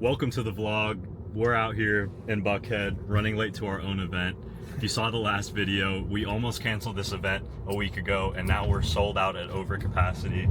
Welcome to the vlog. We're out here in Buckhead running late to our own event. If you saw the last video, we almost canceled this event a week ago and now we're sold out at over capacity.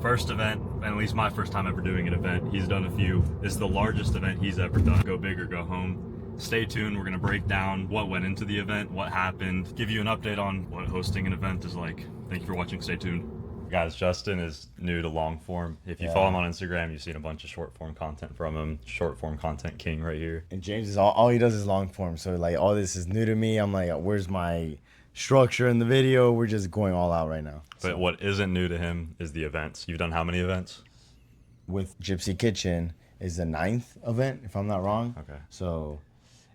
First event, and at least my first time ever doing an event. He's done a few. This is the largest event he's ever done. Go big or go home. Stay tuned. We're gonna break down what went into the event, what happened, give you an update on what hosting an event is like. Thank you for watching. Stay tuned. Guys, Justin is new to long form. If you follow him on Instagram, you've seen a bunch of short form content from him. Short form content king right here. And James is all he does is long form. So like all this is new to me. I'm like, where's my structure in the video? We're just going all out right now. But what isn't new to him is the events. You've done how many events? With Gypsy Kitchen is the 9th event, if I'm not wrong. Okay. So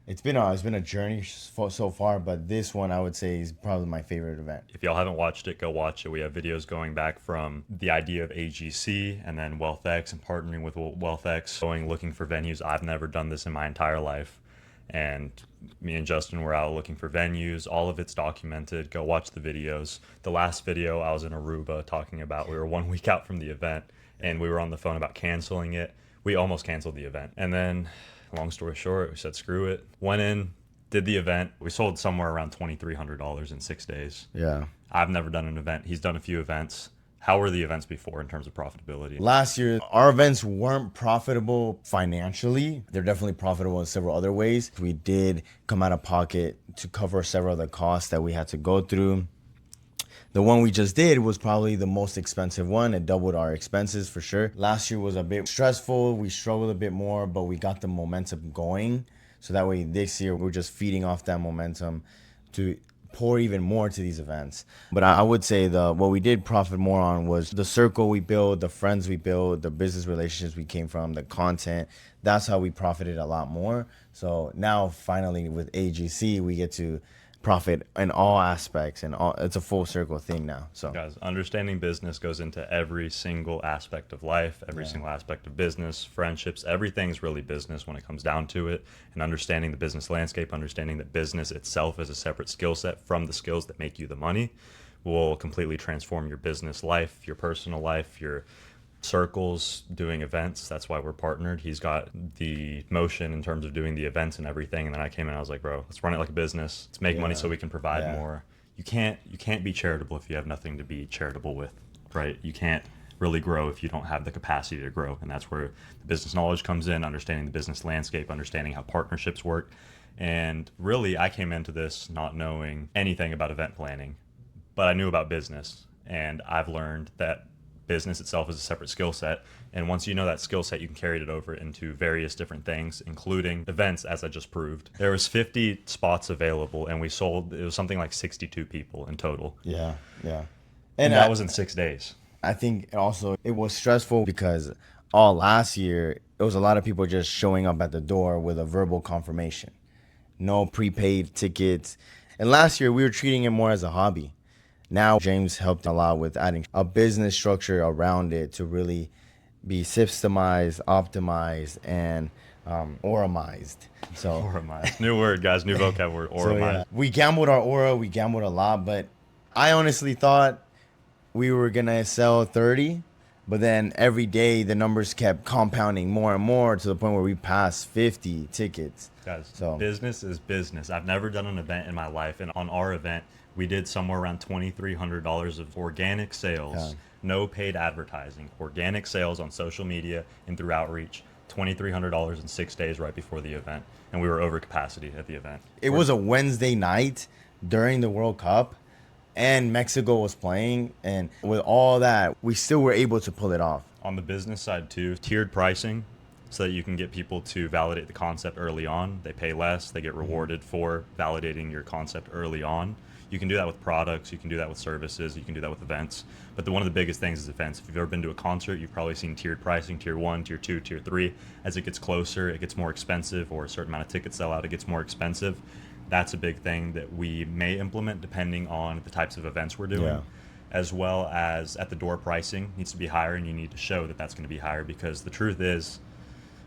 it's been a journey so far, but this one I would say is probably my favorite event. If y'all haven't watched it, go watch it. We have videos going back from the idea of AGC and then WealthX and partnering with WealthX, going looking for venues. I've never done this in my entire life. And me and Justin were out looking for venues. All of it's documented. Go watch the videos. The last video I was in Aruba talking about, we were 1 week out from the event and we were on the phone about canceling it. We almost canceled the event. And then long story short, we said, screw it. Went in, did the event. We sold somewhere around $2,300 in 6 days. Yeah. I've never done an event. He's done a few events. How were the events before in terms of profitability? Last year, our events weren't profitable financially. They're definitely profitable in several other ways. We did come out of pocket to cover several of the costs that we had to go through. The one we just did was probably the most expensive one. It doubled our expenses for sure. Last year was a bit stressful. We struggled a bit more, but we got the momentum going. So that way this year we're just feeding off that momentum to pour even more to these events. But I would say what we did profit more on was the circle we built, the friends we built, the business relationships we came from, the content. That's how we profited a lot more. So now finally with AGC, we get to profit in all aspects, and it's a full circle thing now. So guys, understanding business goes into every single aspect of life, every single aspect of business, friendships. Everything's really business when it comes down to it. And understanding the business landscape, understanding that business itself is a separate skill set from the skills that make you the money, will completely transform your business life, your personal life, your circles, doing events. That's why we're partnered. He's got the motion in terms of doing the events and everything, and then I came in, I was like, bro, let's run it like a business. Let's make money so we can provide more. You can't be charitable if you have nothing to be charitable with, right? You can't really grow if you don't have the capacity to grow. And that's where the business knowledge comes in, understanding the business landscape, understanding how partnerships work. And really, I came into this not knowing anything about event planning, but I knew about business. And I've learned that business itself is a separate skill set, and once you know that skill set, you can carry it over into various different things, including events, as I just proved. There was 50 spots available, and we sold, it was something like 62 people in total. Yeah. And that was in 6 days. I think also it was stressful because all last year it was a lot of people just showing up at the door with a verbal confirmation, no prepaid tickets. And last year we were treating it more as a hobby. Now, James helped a lot with adding a business structure around it to really be systemized, optimized, and auramized. So Auramized. New word, guys. New vocab word. Auramized. So, yeah, we gambled our aura. We gambled a lot, but I honestly thought we were going to sell 30, but then every day the numbers kept compounding more and more to the point where we passed 50 tickets. Guys, so business is business. I've never done an event in my life, and on our event, we did somewhere around $2,300 of organic sales, no paid advertising, organic sales on social media and through outreach, $2,300 in 6 days right before the event. And we were over capacity at the event. It was a Wednesday night during the World Cup, and Mexico was playing. And with all that, we still were able to pull it off. On the business side too, tiered pricing, so that you can get people to validate the concept early on. They pay less, they get rewarded for validating your concept early on. You can do that with products, you can do that with services, you can do that with events. But one of the biggest things is events. If you've ever been to a concert, you've probably seen tiered pricing, tier 1, tier 2, tier 3. As it gets closer, it gets more expensive, or a certain amount of tickets sell out, it gets more expensive. That's a big thing that we may implement depending on the types of events we're doing. As well as at the door pricing needs to be higher, and you need to show that that's going to be higher, because the truth is,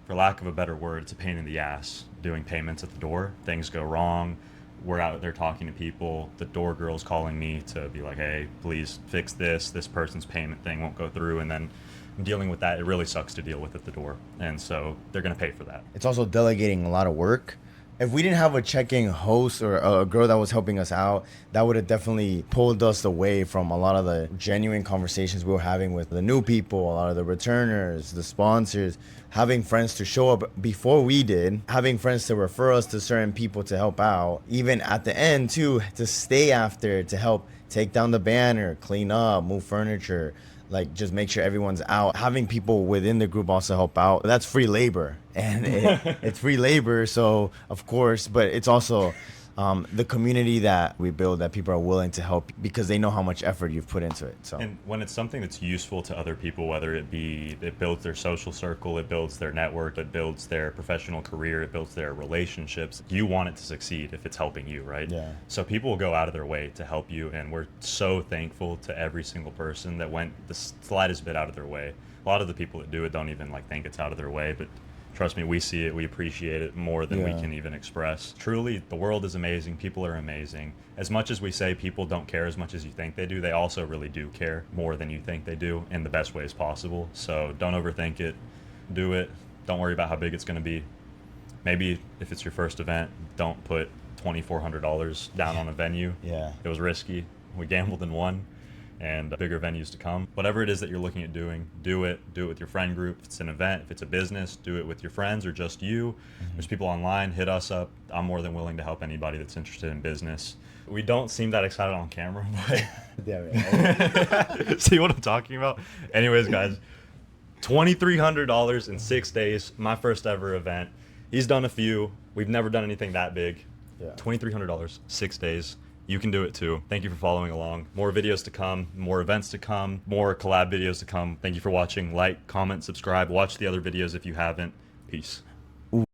for lack of a better word, it's a pain in the ass doing payments at the door. Things go wrong. We're out there talking to people. The door girl's calling me to be like, hey, please fix this. This person's payment thing won't go through. And then dealing with that, it really sucks to deal with at the door. And so they're going to pay for that. It's also delegating a lot of work. If we didn't have a check-in host or a girl that was helping us out, that would have definitely pulled us away from a lot of the genuine conversations we were having with the new people, a lot of the returners, the sponsors, having friends to show up before we did, having friends to refer us to certain people to help out, even at the end too, to stay after to help take down the banner, clean up, move furniture, like just make sure everyone's out. Having people within the group also help out, that's free labor, and it's free labor. So of course, but it's also the community that we build, that people are willing to help because they know how much effort you've put into it. So, and when it's something that's useful to other people, whether it be it builds their social circle, it builds their network, it builds their professional career, it builds their relationships, you want it to succeed if it's helping you, right? Yeah. So people will go out of their way to help you, and we're so thankful to every single person that went the slightest bit out of their way. A lot of the people that do it don't even like think it's out of their way, but trust me, we see it, we appreciate it more than we can even express. Truly, the world is amazing, people are amazing. As much as we say people don't care as much as you think they do, they also really do care more than you think they do in the best ways possible. So don't overthink it, do it. Don't worry about how big it's going to be. Maybe if it's your first event, don't put $2,400 down on a venue. Yeah. It was risky. We gambled and won. And bigger venues to come. Whatever it is that you're looking at doing, do it. Do it with your friend group. If it's an event, if it's a business, do it with your friends or just you. There's people online, hit us up. I'm more than willing to help anybody that's interested in business. We don't seem that excited on camera, but Yeah, see what I'm talking about? Anyways, guys, $2,300 in 6 days, my first ever event. He's done a few. We've never done anything that big. Yeah. $2,300, 6 days. You can do it too. Thank you for following along. More videos to come, more events to come, more collab videos to come. Thank you for watching. Like, comment, subscribe, watch the other videos if you haven't. Peace.